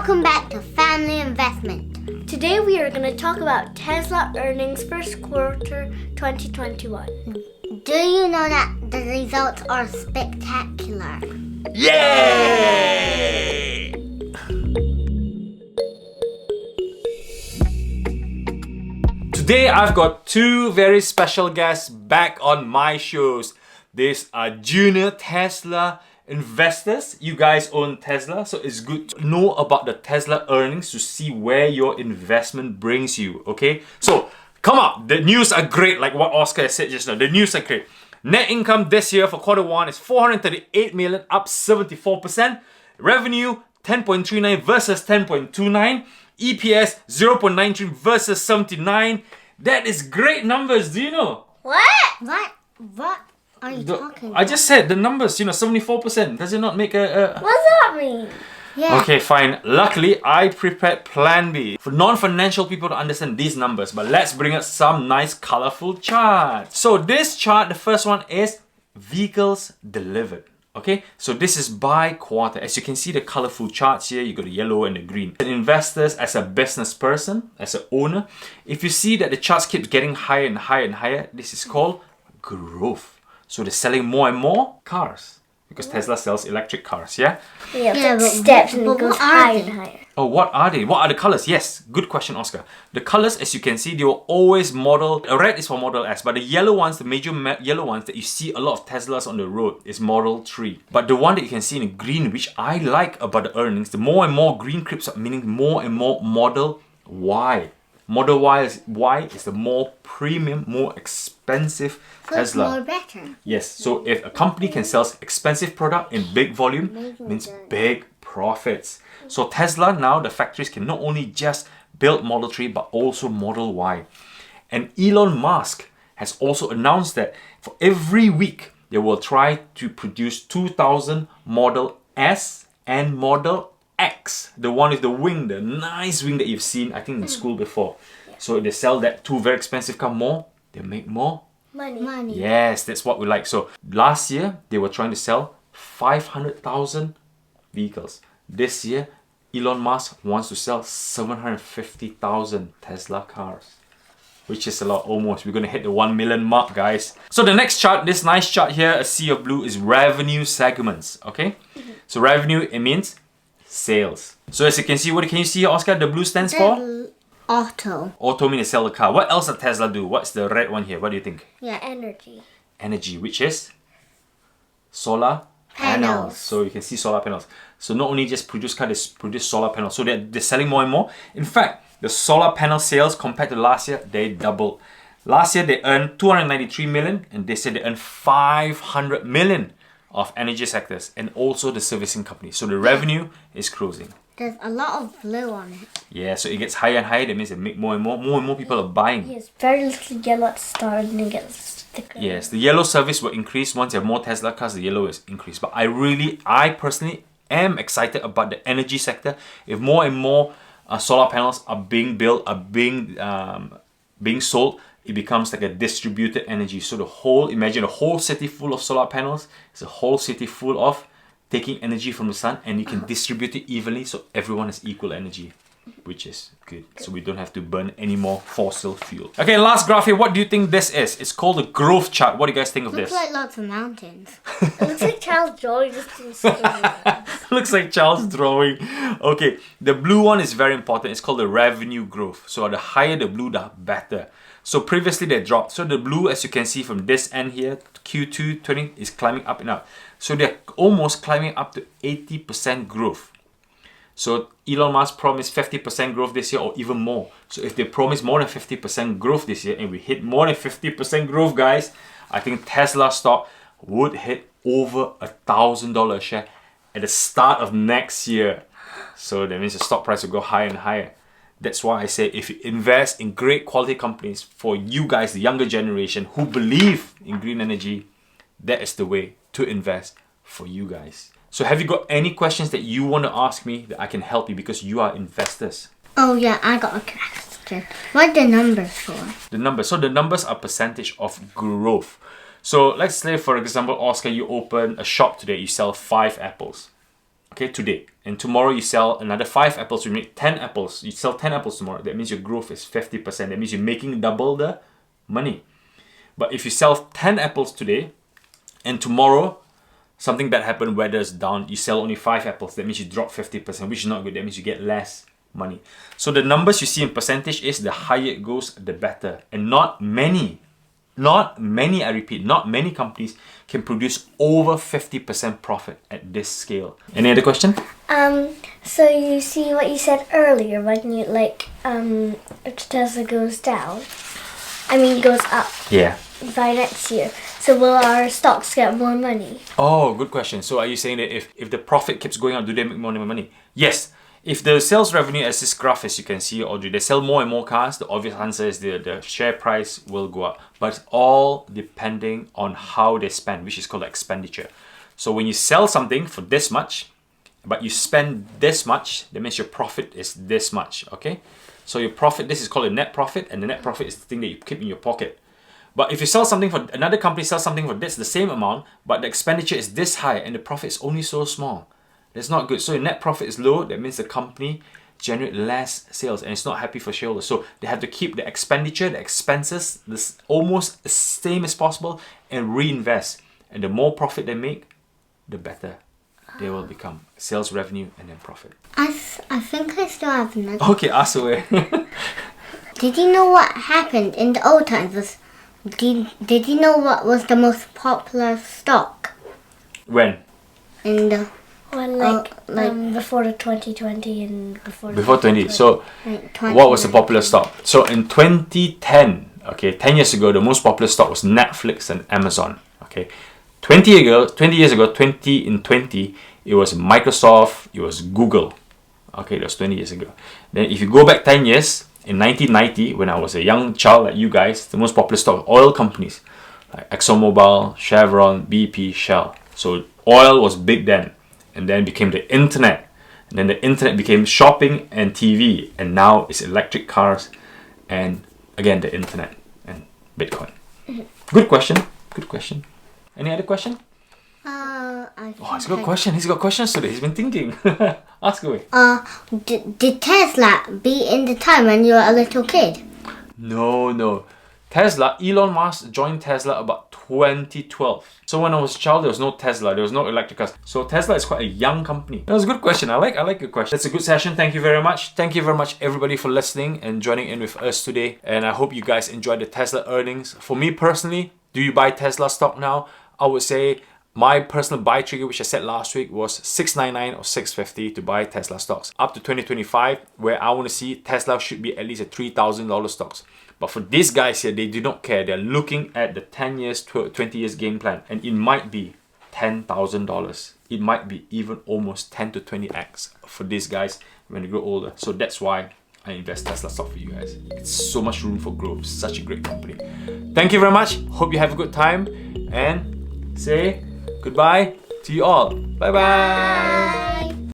Welcome back to Family Investment. Today we are going to talk about Tesla earnings first quarter 2021. Do you know that the results are spectacular? Yay! Today I've got two very special guests back on my shows. These are junior Tesla investors. You guys own Tesla, so it's good to know about the Tesla earnings to see where your investment brings you, okay? So, come on, the news are great, like what Oscar said just now. The news are great. Net income this year for quarter one is 438 million, up 74%. Revenue 10.39 versus 10.29. EPS 0.93 versus 79. That is great numbers, do you know? What are you talking about? I just said the numbers, 74%. Does it not make a... What does that mean? Yeah. Okay, fine. Luckily, I prepared Plan B for non-financial people to understand these numbers. But let's bring up some nice colorful charts. So this chart, the first one is vehicles delivered. Okay, so this is by quarter. As you can see the colorful charts here, you got the yellow and the green. As investors, as a business person, as an owner, if you see that the charts keep getting higher and higher and higher, this is called growth. So they're selling more and more cars because Tesla sells electric cars, yeah? Yeah, but steps and it goes higher and higher. Oh, what are they? What are the colors? Yes, good question, Oscar. The colors, as you can see, they were always modeled. Red is for Model S, but the yellow ones, the major yellow ones that you see a lot of Teslas on the road is Model 3. But the one that you can see in green, which I like about the earnings, the more and more green creeps up, meaning more and more Model Y. Model Y is the more premium, more expensive So it's Tesla. more better. Yes, so if a company can sell expensive product in big volume, means big profits. So Tesla now, the factories can not only just build Model 3 but also Model Y. And Elon Musk has also announced that for every week they will try to produce 2,000 Model S and Model X. The one with the wing, the nice wing that you've seen, I think in school before. So if they sell that two very expensive car more, they make more Money. Yes, that's what we like. So last year, they were trying to sell 500,000 vehicles. This year, Elon Musk wants to sell 750,000 Tesla cars, which is a lot almost. We're going to hit the 1 million mark, guys. So the next chart, this nice chart here, a sea of blue, is revenue segments, okay? So revenue, it means sales. So as you can see, what can you see here, Oscar? The blue stands for? Auto. Auto means sell the car. What else does Tesla do? What's the red one here? What do you think? Yeah. Energy. Energy, which is solar Panels. So you can see solar panels. So not only just produce cars, they produce solar panels. So they're selling more and more. In fact, the solar panel sales compared to last year, they doubled. Last year they earned 293 million, and they said they earned 500 million of energy sectors and also the servicing company. So the revenue is cruising. There's a lot of blue on it. Yeah, so it gets higher and higher. That means they make more and more people are buying. Yes, very little yellow at the start and then it gets thicker. Yes, the yellow service will increase once you have more Tesla cars. The yellow is increased. But I personally am excited about the energy sector. If more and more solar panels are being built, are being sold, it becomes like a distributed energy. So imagine a whole city full of solar panels. It's a whole city full of taking energy from the sun, and you can distribute it evenly so everyone has equal energy, which is good. So we don't have to burn any more fossil fuel. Okay, last graph here. What do you think this is? It's called the growth chart. What do you guys think of Looks this? like lots of mountains. It looks like Charles drawing just in the Looks like Charles drawing. Okay, the blue one is very important. It's called the revenue growth. So the higher the blue, the better. So previously they dropped. So the blue, as you can see from this end here, Q2 20 is climbing up and up. So they're almost climbing up to 80% growth. So Elon Musk promised 50% growth this year or even more. So if they promise more than 50% growth this year and we hit more than 50% growth, guys, I think Tesla stock would hit over $1,000 a share at the start of next year. So that means the stock price will go higher and higher. That's why I say if you invest in great quality companies for you guys, the younger generation who believe in green energy, that is the way to invest for you guys. So have you got any questions that you want to ask me that I can help you because you are investors? Oh yeah, I got a question. What are the numbers for? The numbers. So the numbers are percentage of growth. So let's say, for example, Oscar, you open a shop today, you sell 5 apples. okay, today. And tomorrow you sell another 5 apples, you make 10 apples. You sell 10 apples tomorrow. That means your growth is 50%. That means you're making double the money. But if you sell 10 apples today, and tomorrow something bad happened, weather's down, you sell only 5 apples, that means you drop 50%, which is not good. That means you get less money. So the numbers you see in percentage is the higher it goes, the better. And not many, I repeat, not many companies can produce over 50% profit at this scale. Any other question? So you see what you said earlier when you if Tesla goes down, goes up. Yeah. By next year. So will our stocks get more money? Oh, good question. So are you saying that if the profit keeps going up, do they make more money? Yes. If the sales revenue, as this graph, as you can see, or do they sell more and more cars, the obvious answer is the share price will go up. But it's all depending on how they spend, which is called expenditure. So when you sell something for this much, but you spend this much, that means your profit is this much, okay? So your profit, this is called a net profit, and the net profit is the thing that you keep in your pocket. But if you sell something for, another company sells something for this, the same amount, but the expenditure is this high and the profit is only so small, that's not good. So your net profit is low, that means the company generate less sales and it's not happy for shareholders. So they have to keep the expenditure, the expenses, this almost the same as possible and reinvest. And the more profit they make, the better they will become. Sales revenue and then profit. I think I still have another. Okay, ask away. Did you know what happened in the old times? Did you know what was the most popular stock? When? In the Before the 2020 and before 20. So like what was the popular stock? So in 2010, okay, 10 years ago, the most popular stock was Netflix and Amazon. Okay, 20 years ago, 2020, it was Microsoft, it was Google. Okay, that was 20 years ago. Then if you go back 10 years, in 1990, when I was a young child like you guys, the most popular stock were oil companies like ExxonMobil, Chevron, BP, Shell. So oil was big then, and then became the internet. And then the internet became shopping and TV, and now it's electric cars, and again the internet and Bitcoin. Good question. Good question. Any other question? He's got question. He's got questions today. He's been thinking. Ask away. Did Tesla be in the time when you were a little kid? No. Tesla, Elon Musk joined Tesla about 2012. So when I was a child, there was no Tesla, there was no electric cars. So Tesla is quite a young company. That was a good question. I like your question. That's a good session. Thank you very much. Thank you very much everybody for listening and joining in with us today. And I hope you guys enjoyed the Tesla earnings. For me personally, do you buy Tesla stock now? I would say my personal buy trigger, which I said last week, was $6.99 or $6.50 to buy Tesla stocks. Up to 2025, where I want to see Tesla should be at least a $3,000 stocks. But for these guys here, they do not care. They're looking at the 10 years, 20 years game plan. And it might be $10,000. It might be even almost 10 to 20x for these guys when they grow older. So that's why I invest Tesla stock for you guys. It's so much room for growth. Such a great company. Thank you very much. Hope you have a good time. And say goodbye to you all. Bye bye.